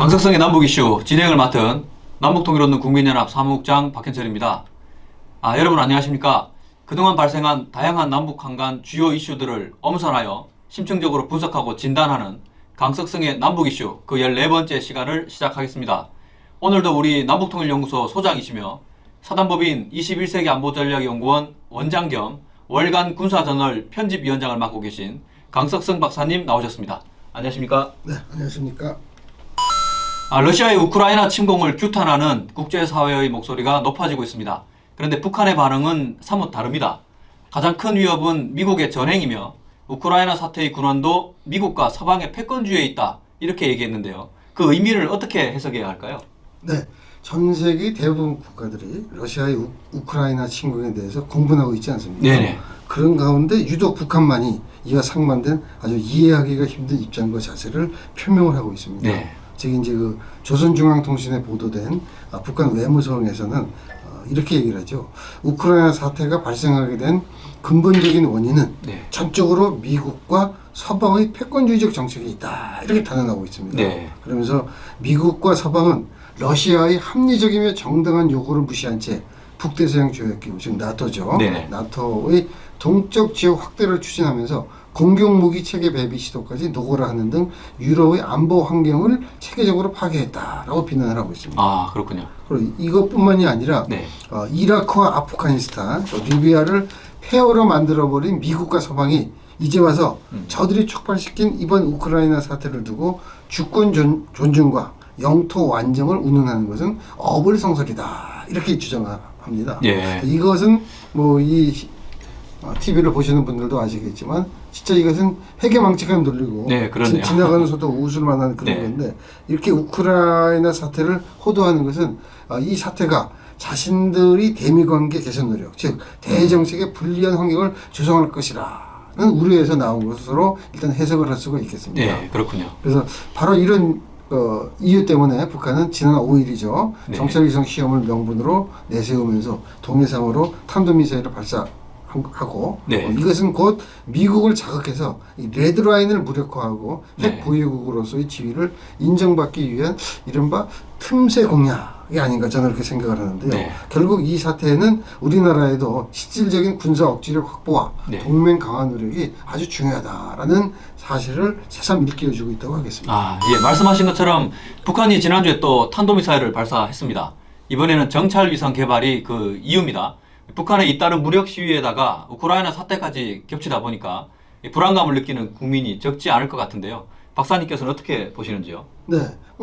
강석성의 남북 이슈 진행을 맡은 남북통일없는 국민연합 사무국장 박현철입니다. 여러분 안녕하십니까? 그동안 발생한 다양한 남북 한간 주요 이슈들을 엄선하여 심층적으로 분석하고 진단하는 강석성의 남북 이슈 그 14번째 시간을 시작하겠습니다. 오늘도 우리 남북통일연구소 소장이시며 사단법인 21세기 안보전략연구원 원장 겸 월간 군사저널 편집위원장을 맡고 계신 강석성 박사님 나오셨습니다. 안녕하십니까? 네, 안녕하십니까? 러시아의 우크라이나 침공을 규탄하는 국제사회의 목소리가 높아지고 있습니다. 그런데 북한의 반응은 사뭇 다릅니다. 가장 큰 위협은 미국의 전행이며 우크라이나 사태의 근원도 미국과 서방의 패권주의에 있다 이렇게 얘기했는데요. 그 의미를 어떻게 해석해야 할까요? 네, 전 세계 대부분 국가들이 러시아의 우크라이나 침공에 대해서 공분하고 있지 않습니까? 네네. 그런 가운데 유독 북한만이 이와 상반된 아주 이해하기가 힘든 입장과 자세를 표명을 하고 있습니다. 네. 즉 이제 그 조선중앙통신에 보도된 북한 외무성에서는 이렇게 얘기를 하죠. 우크라이나 사태가 발생하게 된 근본적인 원인은 전적으로 미국과 서방의 패권주의적 정책이 있다 이렇게 단언하고 있습니다. 네. 그러면서 미국과 서방은 러시아의 합리적이며 정당한 요구를 무시한 채 북대서양 조약기구 즉 나토죠. 네. 나토의 동쪽 지역 확대를 추진하면서 공격무기 체계 배비 시도까지 노고를 하는 등 유럽의 안보 환경을 체계적으로 파괴했다라고 비난을 하고 있습니다. 그렇군요. 그리고 이것뿐만이 아니라 이라크와 아프가니스탄, 또 리비아를 폐허로 만들어버린 미국과 서방이 이제 와서 저들이 촉발시킨 이번 우크라이나 사태를 두고 주권 존중과 영토 완정을 운운하는 것은 어불성설이다 이렇게 주장합니다. 예. 이것은 이 TV를 보시는 분들도 아시겠지만 진짜 이것은 회계망측한 논리고 지나가는 소도 웃을 만한 그런 건데 이렇게 우크라이나 사태를 호도하는 것은 이 사태가 자신들이 대미관계 개선 노력 즉 대정책에 불리한 환경을 조성할 것이라는 우려에서 나온 것으로 일단 해석을 할 수가 있겠습니다. 네, 그렇군요. 그래서 바로 이런 이유 때문에 북한은 지난 5일이죠. 정찰위성 시험을 명분으로 내세우면서 동해상으로 탄도미사일을 발사하고 이것은 곧 미국을 자극해서 이 레드라인을 무력화하고 핵 보유국으로서의 지위를 인정받기 위한 이른바 틈새 공략이 아닌가 저는 그렇게 생각을 하는데요. 결국 이 사태에는 우리나라에도 실질적인 군사 억지력 확보와 동맹 강화 노력이 아주 중요하다라는 사실을 새삼 일깨워주고 있다고 하겠습니다. 예, 말씀하신 것처럼 북한이 지난주에 또 탄도미사일을 발사했습니다. 이번에는 정찰위성 개발이 그 이유입니다. 북한의 잇따른 무력 시위에다가 우크라이나 사태까지 겹치다 보니까 불안감을 느끼는 국민이 적지 않을 것 같은데요. 박사님께서는 어떻게 보시는지요? 네,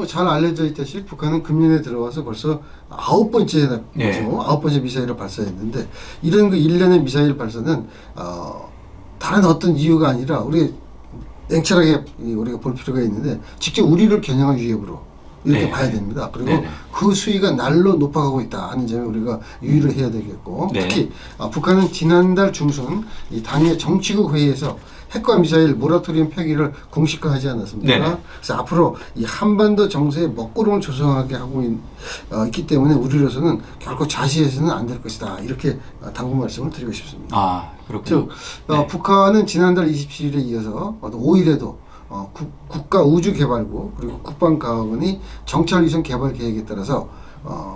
잘 알려져 있다시피 북한은 금년에 들어와서 벌써 9번째 미사일을 발사했는데 이런 그 일련의 미사일 발사는 다른 어떤 이유가 아니라 우리 냉철하게 우리가 볼 필요가 있는데 직접 우리를 겨냥한 위협으로 이렇게 봐야 됩니다. 그리고 그 수위가 날로 높아가고 있다 하는 점에 우리가 유의를 해야 되겠고 특히 북한은 지난달 중순 이 당의 정치국 회의에서 핵과 미사일 모라토리움 폐기를 공식화하지 않았습니까? 그래서 앞으로 이 한반도 정세에 먹구름을 조성하게 하고 있기 때문에 우리로서는 결코 자시해서는 안 될 것이다 이렇게 당부 말씀을 드리고 싶습니다. 그렇군요. 즉 북한은 지난달 27일에 이어서 5일에도 국가우주개발부 그리고 국방과학원이 정찰위성 개발 계획에 따라서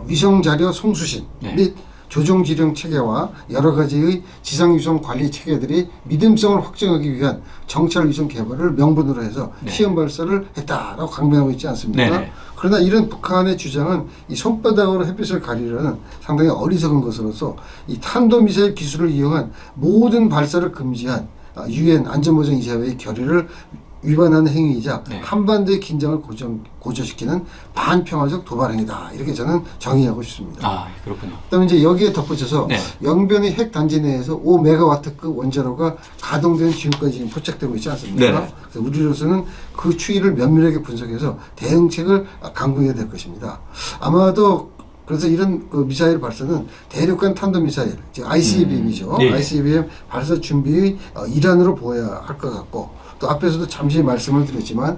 위성자료 송수신 및 조종지령 체계와 여러 가지의 지상위성 관리 체계들이 믿음성을 확정하기 위한 정찰위성 개발을 명분으로 해서 시험 발사를 했다라고 강변하고 있지 않습니까? 그러나 이런 북한의 주장은 이 손바닥으로 햇빛을 가리려는 상당히 어리석은 것으로서 이 탄도미사일 기술을 이용한 모든 발사를 금지한 UN 안전보장이사회의 결의를 위반하는 행위이자 한반도의 긴장을 고조시키는 반평화적 도발행위다 이렇게 저는 정의하고 싶습니다. 그렇군요. 그다음에 이제 여기에 덧붙여서 영변의 핵 단지 내에서 5메가와트급 원자로가 가동되는 징후까지 지금 포착되고 있지 않습니까? 그래서 우리로서는 그 추이를 면밀하게 분석해서 대응책을 강구해야 될 것입니다. 아마도 그래서 이런 그 미사일 발사는 대륙간 탄도미사일, 즉 ICBM이죠. ICBM 발사 준비의 일환으로 보아야 할 것 같고 또 앞에서도 잠시 말씀을 드렸지만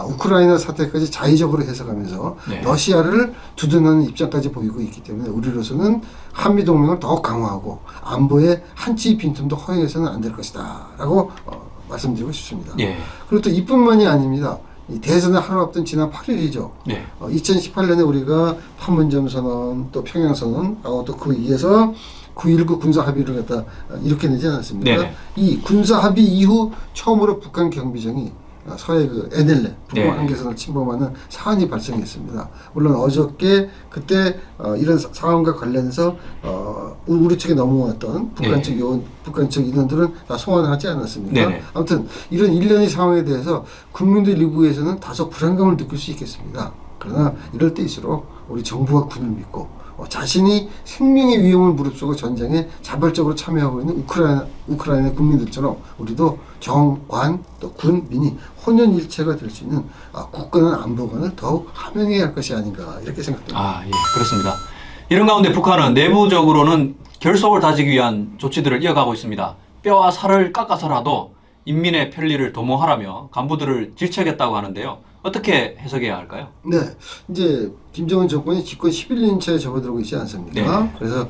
우크라이나 사태까지 자의적으로 해석하면서 러시아를 두둔하는 입장까지 보이고 있기 때문에 우리로서는 한미동맹을 더욱 강화하고 안보에 한치 빈틈도 허용해서는 안 될 것이다 라고 말씀드리고 싶습니다. 그리고 또 이뿐만이 아닙니다. 이 대선을 하루 앞둔 지난 8일이죠. 네. 2018년에 우리가 판문점 선언, 또 평양 선언하고 또 그 이어서 9.19 군사 합의를 갖다 일으켜내지 않았습니까? 네네. 이 군사 합의 이후 처음으로 북한 경비정이 서해 그 NLL 북한 네. 한계선을 침범하는 사안이 발생했습니다. 물론 어저께 그때 이런 상황과 관련해서 우리 측에 넘어왔던 북한 네. 측 요원, 북한 측 인원들은 다 소환하지 않았습니까? 네네. 아무튼 이런 일련의 상황에 대해서 국민들 일부에서는 다소 불안감을 느낄 수 있겠습니다. 그러나 이럴 때일수록 우리 정부와 군을 믿고 자신이 생명의 위험을 무릅쓰고 전쟁에 자발적으로 참여하고 있는 우크라이나 국민들처럼 우리도 정, 관, 또 군, 민이 혼연일체가 될 수 있는 국가는 안보관을 더욱 함양해야 할 것이 아닌가 이렇게 생각됩니다. 예, 그렇습니다. 이런 가운데 북한은 내부적으로는 결속을 다지기 위한 조치들을 이어가고 있습니다. 뼈와 살을 깎아서라도 인민의 편리를 도모하라며 간부들을 질책했다고 하는데요. 어떻게 해석해야 할까요? 네, 이제 김정은 정권이 집권 11년차에 접어들고 있지 않습니까? 네. 그래서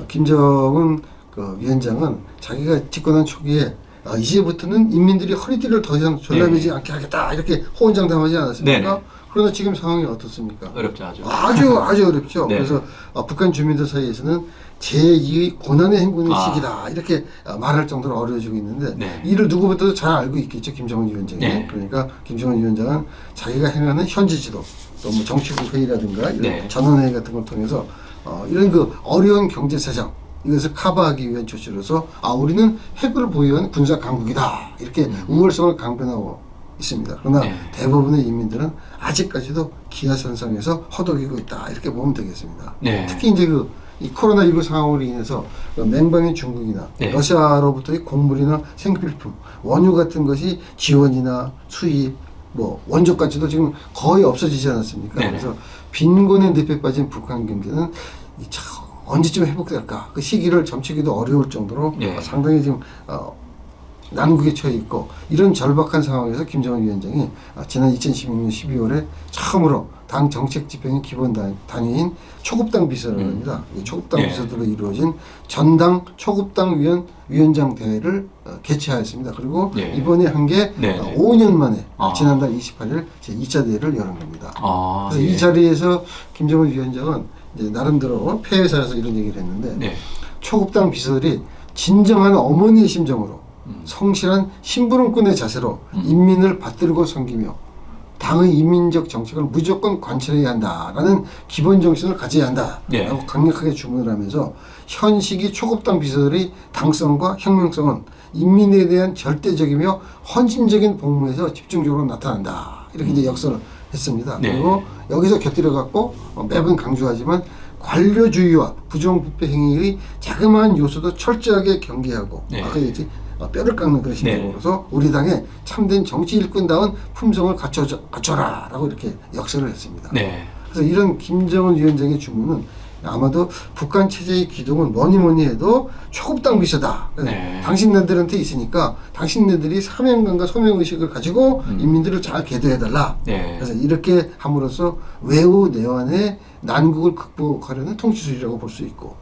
김정은 그 위원장은 자기가 집권한 초기에 이제부터는 인민들이 허리띠를 더 이상 졸라매지 않게 하겠다 이렇게 호언장담하지 않았습니까? 네. 그러나 지금 상황이 어떻습니까? 어렵죠, 아주. 아주 어렵죠. 네. 그래서 북한 주민들 사이에서는 제2의 고난의 행군의 시기다 이렇게 말할 정도로 어려워지고 있는데 네. 이를 누구보다도 잘 알고 있겠죠 김정은 위원장이. 네. 그러니까 김정은 위원장은 자기가 행하는 현지 지도 또 뭐 정치국 회의라든가 이런 네. 전원회의 같은 걸 통해서 이런 그 어려운 경제 사정 이것을 커버하기 위한 조치로서 우리는 핵을 보유한 군사 강국이다 이렇게 우월성을 강변하고 있습니다. 그러나 네. 대부분의 인민들은 아직까지도 기아선상에서 허덕이고 있다 이렇게 보면 되겠습니다. 네. 특히 이제 이 코로나19 상황으로 인해서 맹방인 중국이나 네. 러시아로부터의 곡물이나 생필품, 원유 같은 것이 지원이나 수입, 뭐 원조까지도 지금 거의 없어지지 않았습니까? 네네. 그래서 빈곤의 늪에 빠진 북한 경제는 언제쯤 회복될까? 그 시기를 점치기도 어려울 정도로 네. 상당히 지금 난국에 처해 있고 이런 절박한 상황에서 김정은 위원장이 지난 2016년 12월에 처음으로 당 정책 집행의 기본 단위인 초급당 비서를 합니다. 이 초급당 네. 비서들로 이루어진 전당 초급당 위원장 대회를 개최하였습니다. 그리고 네. 이번에 한 게 네. 5년 만에 아. 지난달 28일 제2차 대회를 열은 겁니다. 그래서 예. 이 자리에서 김정은 위원장은 이제 나름대로 폐회사에서 이런 얘기를 했는데 네. 초급당 비서들이 진정한 어머니의 심정으로 성실한 심부름꾼의 자세로 인민을 받들고 섬기며 당의 인민적 정책을 무조건 관철해야 한다라는 기본 정신을 가져야 한다라고 네. 강력하게 주문을 하면서 현 시기 초급당 비서들의 당성과 혁명성은 인민에 대한 절대적이며 헌신적인 복무에서 집중적으로 나타난다 이렇게 이제 역설을 했습니다. 네. 그리고 여기서 곁들여 갖고 매번 강조하지만 관료주의와 부정부패 행위의 자그마한 요소도 철저하게 경계하고 네. 아까 얘기했지 뼈를 깎는 그런 심정으로서 우리 당의 참된 정치 일꾼다운 품성을 갖춰라라고 이렇게 역설을 했습니다. 네. 그래서 이런 김정은 위원장의 주문은 아마도 북한 체제의 기동은 뭐니 해도 초급당 비서다. 네. 당신네들한테 있으니까 당신네들이 사명감과 소명의식을 가지고 인민들을 잘 계도해달라. 네. 그래서 이렇게 함으로써 외우 내환의 난국을 극복하려는 통치술이라고 볼 수 있고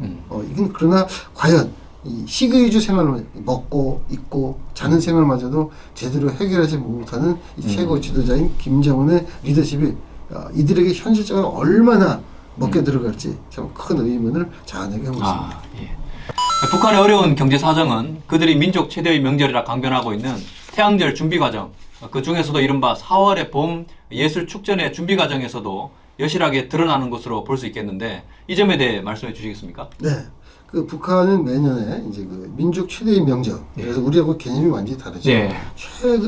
이건 그러나 과연 이 시그위주 생활을 먹고 입고 자는 생활마저도 제대로 해결하지 못하는 이 최고 지도자인 김정은의 리더십이 이들에게 현실적으로 얼마나 먹혀 들어갈지 참 큰 의문을 자아내게 하고 있습니다. 예. 북한의 어려운 경제 사정은 그들이 민족 최대의 명절이라 강변하고 있는 태양절 준비 과정, 그 중에서도 이른바 4월의 봄 예술 축전의 준비 과정에서도 여실하게 드러나는 것으로 볼 수 있겠는데 이 점에 대해 말씀해 주시겠습니까? 네. 그 북한은 매년에 이제 그 민족 최대의 명절, 그래서 우리하고 개념이 완전히 다르죠. 네.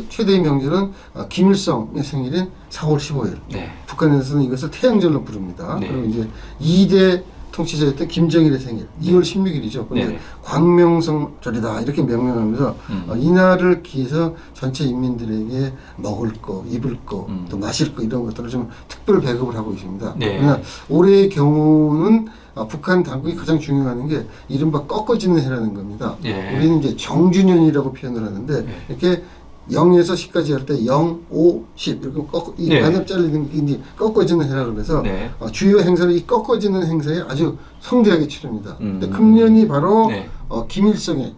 최대의 명절은 김일성의 생일인 4월 15일. 네. 북한에서는 이것을 태양절로 부릅니다. 네. 그리고 이제 2대 통치자였던 김정일의 생일 2월 16일이죠. 근데 네. 광명성절이다 이렇게 명명하면서 이날을 기해서 전체 인민들에게 먹을 거, 입을 거, 또 마실 거 이런 것들을 좀 특별 배급을 하고 있습니다. 네. 그러나 올해의 경우는 북한 당국이 가장 중요한 게 이른바 꺾어지는 해라는 겁니다. 네. 우리는 이제 정준년이라고 표현을 하는데 이렇게 0에서 10까지 할 때 0, 5, 10 이렇게 이 네. 반엽 잘리는 게 이제 꺾어지는 해라 그래서 네. 주요 행사를 이 꺾어지는 행사에 아주 성대하게 치릅니다. 근데 금년이 바로 네. 김일성의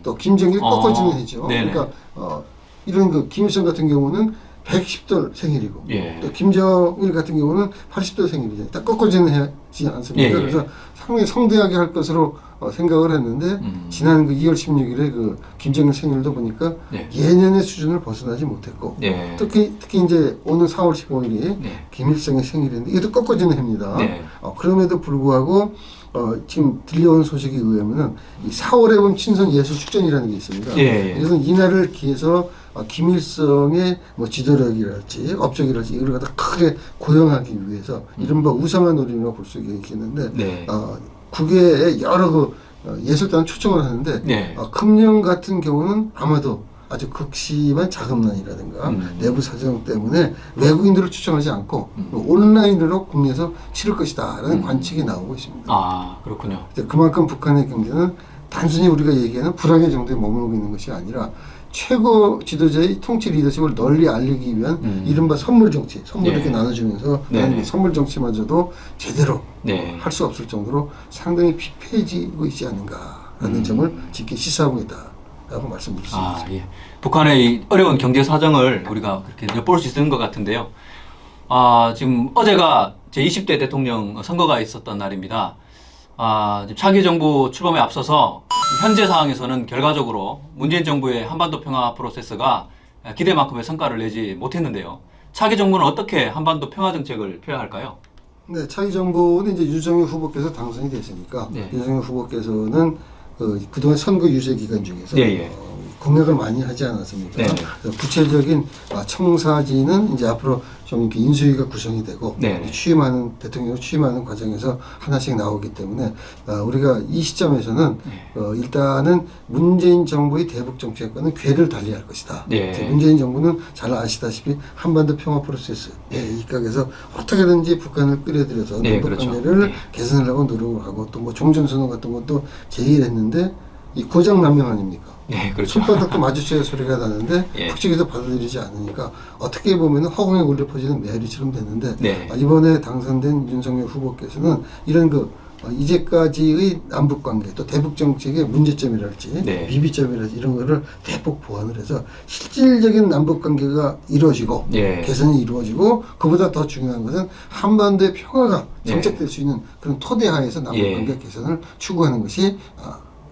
또 김정일 꺾어지는 해죠. 네네. 그러니까 이런 그 김일성 같은 경우는 110돌 생일이고 예. 또 김정일 같은 경우는 80돌 생일이죠. 딱 꺾어지는 해지 않습니까? 예, 예. 그래서 상당히 성대하게 할 것으로 생각을 했는데 지난 그 2월 16일에 그 김정일 생일도 보니까 예. 예년의 수준을 벗어나지 못했고 예. 특히 이제 오늘 4월 15일이 네. 김일성의 생일인데 이것도 꺾어지는 해입니다. 네. 그럼에도 불구하고 지금 들려온 소식에 의하면은 이 4월에 보면 친선 예술 축전이라는 게 있습니다. 예. 그래서 이날을 기해서 김일성의 뭐 지도력이랄지 업적이랄지 이걸 갖다 크게 고용하기 위해서 이른바 우상화 노림이라고 볼 수 있겠는데 네. 국외에 여러 그 예술단 초청을 하는데 네. 금년 같은 경우는 아마도 아주 극심한 자금난이라든가 내부 사정 때문에 외국인들을 초청하지 않고 온라인으로 국내에서 치를 것이다라는 관측이 나오고 있습니다. 아, 그렇군요. 그만큼 북한의 경제는 단순히 우리가 얘기하는 불황의 정도에 머물고 있는 것이 아니라 최고 지도자의 통치 리더십을 널리 알리기 위한 이른바 선물 정치, 선물 이렇게 나눠주면서 네. 선물 정치마저도 제대로 네. 할 수 없을 정도로 상당히 피폐해지고 있지 않은가라는 점을 짙게 시사하고 있다라고 말씀드릴 수 있습니다. 예. 북한의 이 어려운 경제 사정을 우리가 그렇게 엿볼 수 있는 것 같은데요. 지금 어제가 제20대 대통령 선거가 있었던 날입니다. 지금 차기 정부 출범에 앞서서 현재 상황에서는 결과적으로 문재인 정부의 한반도 평화 프로세스가 기대만큼의 성과를 내지 못했는데요. 차기 정부는 어떻게 한반도 평화 정책을 펴야 할까요? 네, 차기 정부는 이제 유정유 후보께서 당선이 됐으니까 네. 유정유 후보께서는 그동안 선거 유세 기간 중에서 예. 공약을 많이 하지 않았습니까? 네. 그래서 구체적인 청사진은 이제 앞으로 좀 이렇게 인수위가 구성이 되고 네. 대통령 취임하는 과정에서 하나씩 나오기 때문에 우리가 이 시점에서는 일단은 문재인 정부의 대북 정책과는 궤를 달리할 것이다. 네. 문재인 정부는 잘 아시다시피 한반도 평화 프로세스에 입각해서 어떻게든지 북한을 끌어들여서 네, 남북 그렇죠. 관계를 네. 개선하려고 노력을 하고 또 뭐 종전선언 같은 것도 제의를 했는데 이 고장난명 아닙니까? 네, 그렇죠. 손바닥도 마주쳐야 소리가 나는데 예. 북측에서 받아들이지 않으니까 어떻게 보면 허공에 울려 퍼지는 메아리처럼 됐는데 네. 이번에 당선된 윤석열 후보께서는 이런 이제까지의 남북 관계 또 대북 정책의 문제점이랄지 네. 미비점이랄지 이런 거를 대폭 보완을 해서 실질적인 남북 관계가 이루어지고 예. 개선이 이루어지고 그보다 더 중요한 것은 한반도의 평화가 예. 정착될 수 있는 그런 토대 하에서 남북 예. 관계 개선을 추구하는 것이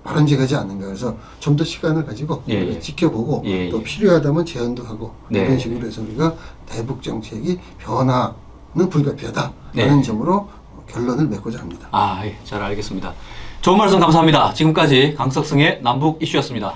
바람직하지 않는가. 그래서 좀 더 시간을 가지고 예. 우리가 지켜보고 예. 또 필요하다면 제안도 하고 네. 이런 식으로 해서 우리가 대북 정책이 변화는 불가피하다라는 네. 점으로 결론을 맺고자 합니다. 예, 잘 알겠습니다. 좋은 말씀 감사합니다. 지금까지 강석승의 남북 이슈였습니다.